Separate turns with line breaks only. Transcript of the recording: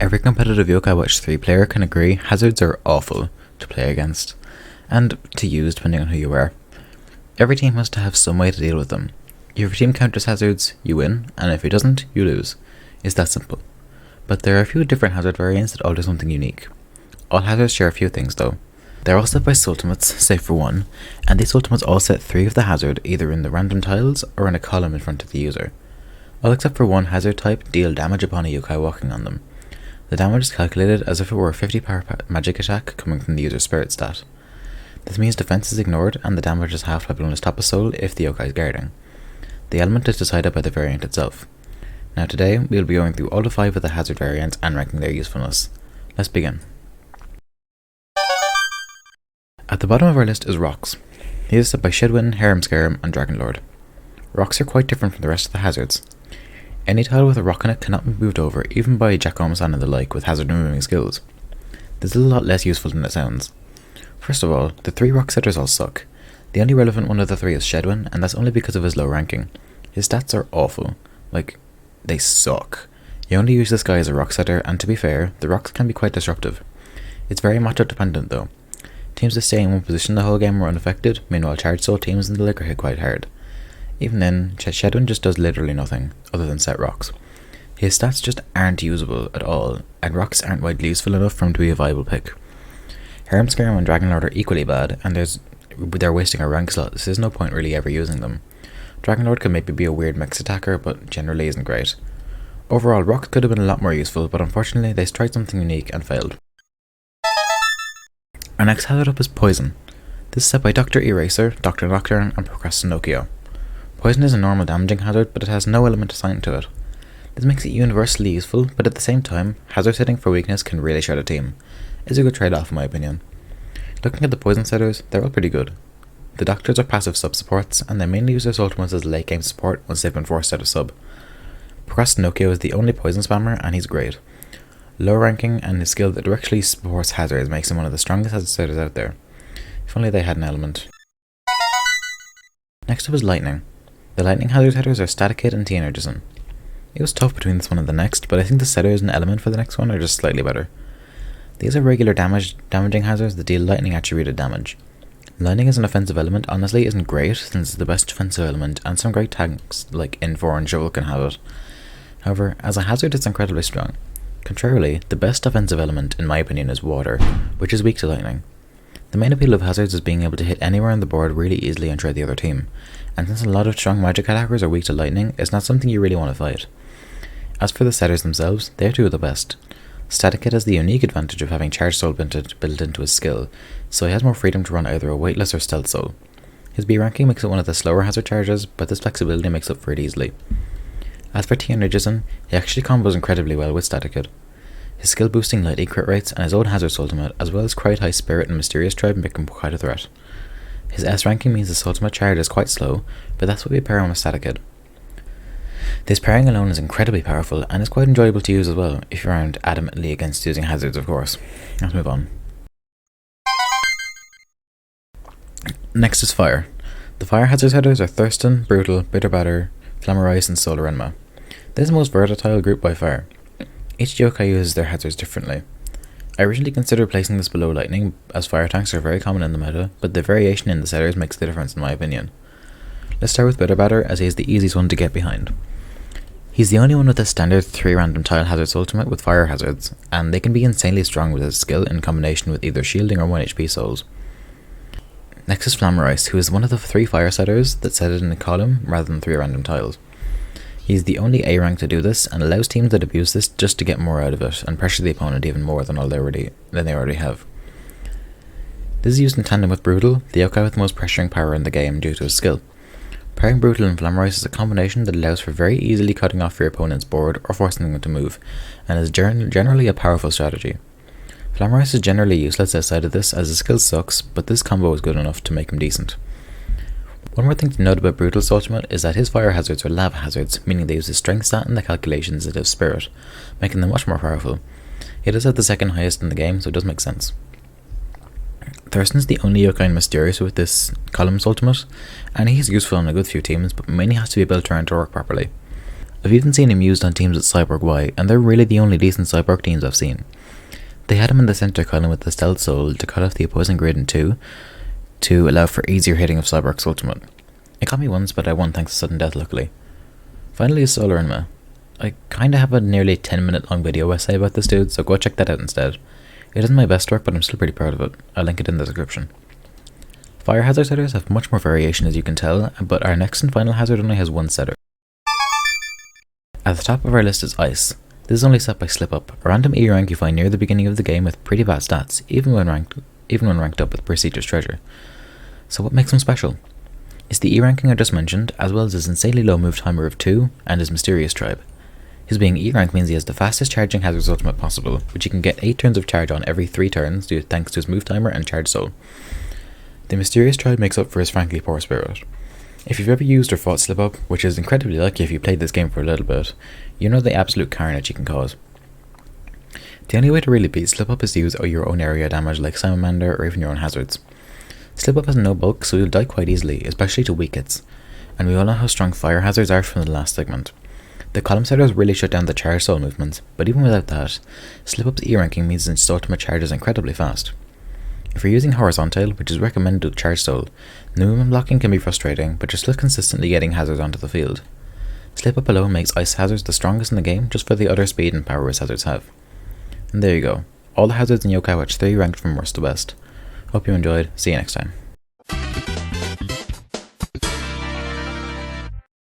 Every competitive Yokai Watch 3 player can agree hazards are awful to play against, and to use depending on who you are. Every team has to have some way to deal with them. If your team counters hazards, you win, and if it doesn't, you lose. It's that simple. But there are a few different hazard variants that all do something unique. All hazards share a few things though. They're all set by ultimates, save for one, and these ultimates all set 3 of the hazard either in the random tiles or in a column in front of the user. All except for one hazard type deal damage upon a yokai walking on them. The damage is calculated as if it were a 50 power magic attack coming from the user's spirit stat. This means defense is ignored and the damage is halved by bonus top of soul if the yokai is guarding. The element is decided by the variant itself. Now today, we'll be going through all the 5 of the hazard variants and ranking their usefulness. Let's begin. At the bottom of our list is rocks. These are set by Shedwin, Harem Scarum and Dragonlord. Rocks are quite different from the rest of the hazards. Any tile with a rock on it cannot be moved over even by Jack-O-San and the like with hazard removing skills. This is a lot less useful than it sounds. First of all, the 3 rock setters all suck. The only relevant one of the 3 is Shedwin, and that's only because of his low ranking. His stats are awful. They suck. You only use this guy as a rock setter, and to be fair, the rocks can be quite disruptive. It's very matchup dependent though. Teams that stay in one position the whole game are unaffected, meanwhile charged soul teams in the liquor hit quite hard. Even then, Shedwin just does literally nothing, other than set rocks. His stats just aren't usable at all, and rocks aren't widely useful enough for him to be a viable pick. Harem Scarum and Dragonlord are equally bad, and they're wasting our rank slot, so there's no point really ever using them. Dragonlord can maybe be a weird mix attacker, but generally isn't great. Overall, rocks could have been a lot more useful, but unfortunately they tried something unique and failed. Our next hazard up is Poison. This is set by Dr. Eraser, Dr. Nocturne and Procrastinokio. Poison is a normal damaging hazard, but it has no element assigned to it. This makes it universally useful, but at the same time, hazard setting for weakness can really shred a team. It's a good trade-off in my opinion. Looking at the poison setters, they're all pretty good. The doctors are passive sub-supports, and they mainly use their ultimates as late game support once they've been forced out of sub. Procrastinokio is the only poison spammer, and he's great. Low ranking and his skill that directly supports hazards makes him one of the strongest hazard setters out there. If only they had an element. Next up is Lightning. The Lightning hazard setters are Static Hit and T-Energizing. It was tough between this one and the next, but I think the setters and element for the next one are just slightly better. These are regular damaging hazards that deal lightning attributed damage. Lightning as an offensive element honestly isn't great since it's the best defensive element and some great tanks like Infor and Shovel can have it. However, as a hazard it's incredibly strong. Contrarily, the best offensive element in my opinion is Water, which is weak to lightning. The main appeal of hazards is being able to hit anywhere on the board really easily and trade the other team, and since a lot of strong magic attackers are weak to lightning, it's not something you really want to fight. As for the setters themselves, they're 2 of the best. Static Hit has the unique advantage of having Charge Soul built into his skill, so he has more freedom to run either a Weightless or Stealth Soul. His B ranking makes it one of the slower hazard charges, but this flexibility makes up for it easily. As for T-Energizing, he actually combos incredibly well with Static Hit. His skill boosting lightning crit rates and his own hazard ultimate, as well as quite high spirit and mysterious tribe make him quite a threat. His S ranking means his ultimate charge is quite slow, but that's what we pair him with Static Hit. This pairing alone is incredibly powerful and is quite enjoyable to use as well, if you aren't adamantly against using hazards of course. Let's move on. Next is Fire. The Fire hazard setters are Thurston, Brutal, Bitter Batter, Flammarice and Solar Enma. This is the most versatile group by far. Each yokai uses their hazards differently. I originally considered placing this below Lightning, as fire tanks are very common in the meta, but the variation in the setters makes the difference in my opinion. Let's start with Bitter Batter, as he is the easiest one to get behind. He's the only one with a standard 3 random tile hazards ultimate with fire hazards, and they can be insanely strong with his skill in combination with either shielding or 1 HP souls. Next is Flammarice, who is one of the 3 fire setters that set it in a column rather than 3 random tiles. He's the only A rank to do this, and allows teams that abuse this just to get more out of it, and pressure the opponent even more than they already have. This is used in tandem with Brutal, the yokai with the most pressuring power in the game due to his skill. Pairing Brutal and Flammarice is a combination that allows for very easily cutting off your opponent's board or forcing them to move, and is generally a powerful strategy. Flammarice is generally useless outside of this as his skill sucks, but this combo is good enough to make him decent. One more thing to note about Brutal's ultimate is that his fire hazards are lava hazards, meaning they use his strength stat in the calculations instead of spirit, making them much more powerful. He does have the second highest in the game, so it does make sense. Thurston's the only yokai in Mysterious with this column's ultimate, and he's useful on a good few teams, but mainly has to be built around to work properly. I've even seen him used on teams at Cyborg Y, and they're really the only decent Cyborg teams I've seen. They had him in the center column with the Stealth Soul to cut off the opposing grid in two, to allow for easier hitting of Cyborg's ultimate. It got me once, but I won thanks to sudden death luckily. Finally is Solar Enma. I kinda have a nearly 10-minute long video essay about this dude, so go check that out instead. It isn't my best work, but I'm still pretty proud of it. I'll link it in the description. Fire hazard setters have much more variation as you can tell, but our next and final hazard only has one setter. At the top of our list is Ice. This is only set by Slip Up, a random E rank you find near the beginning of the game with pretty bad stats, even when ranked up with Prestigious Treasure. So what makes him special? It's the E ranking I just mentioned, as well as his insanely low move timer of 2 and his Mysterious Tribe. His being E rank means he has the fastest charging Hazard's ultimate possible, which he can get 8 turns of charge on every 3 turns thanks to his move timer and charge soul. The Mysterious Tribe makes up for his frankly poor spirit. If you've ever used or fought Slip Up, which is incredibly lucky if you played this game for a little bit, you know the absolute carnage he can cause. The only way to really beat Slip Up is to use your own area damage like Salamander or even your own hazards. Slip Up has no bulk, so he'll die quite easily, especially to weak hits, and we all know how strong fire hazards are from the last segment. The column setters really shut down the charge soul movement, but even without that, Slip Up's E ranking means his ultimate charge is incredibly fast. If you're using Horizontal, which is recommended with charge soul, the movement blocking can be frustrating, but you're still consistently getting hazards onto the field. Slip Up alone makes ice hazards the strongest in the game just for the other speed and power his hazards have. And there you go, all the hazards in Yokai Watch 3 ranked from worst to best. Hope you enjoyed, see you next time.